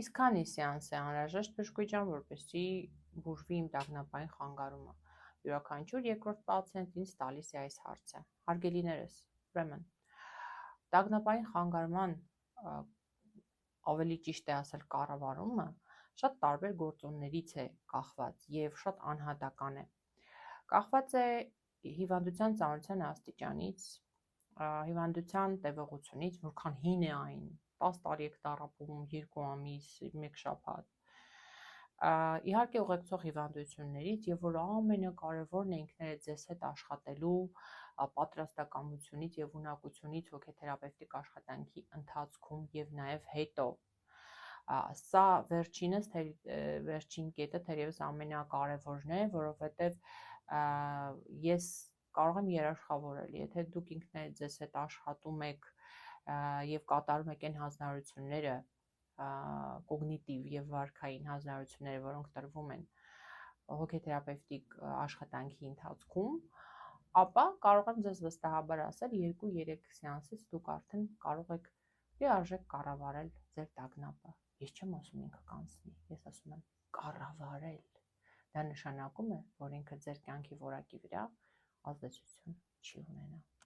Իսկ քանի սեանս է անհրաժեշտ բժշկուհի ջան, որպեսզի բուժվի իմ տագնապային խանգարումը։ Յուրաքանչյուր երկրորդ պացիենտ ինձ տալիս է այս հարցը։ Հարգելիներս, ուրեմն տագնապային խանգարման ավելի ճիշտ է ասել կառավարումը շատ տարբեր գործոններից է կախված եւ շատ անհատական է։ Կախված է հիվանդության ծանրության աստիճանից, հիվանդության տևողությունից, որքան հին է այն, 10 տարի եք տառապում, 2 ամիս, 1 շաբաթ։ Իհարկե ուղեկցող հիվանդություններից եւ որ ամենակարևորն է ինքներդ ձեզ հետ աշխատելու պատրաստակամությունից եւ ունակությունից հոգեթերապևտիկ աշխատանքի ընթացքում եւ նաեւ հետո։ Սա վերջին կետը թերևս ամենակարևորն է, որովհետեւ ես կարող եմ երաշխավորել, եթե դուք ինքներդ ձեզ հետ աշխատում եք եւ կատարում եք այն հանձնարարությունները, կոգնիտիվ եւ վարքային հանձնարարությունները, որոնք տրվում են հոգեթերապևտիկ աշխատանքի ընթացքում, ապա կարող եմ ձեզ վստահաբար ասել 2-3 սեանսից դուք արդեն կարող եք լիարժեք կառավարել ձեր տագնապը։ Ես չեմ ասում ինքը կանցնի, ես ասում եմ կառավարել։ Դա նշանակում է, որ ինքը ձեր կյանքի որակի վրա ազդեցություն չի ունենա։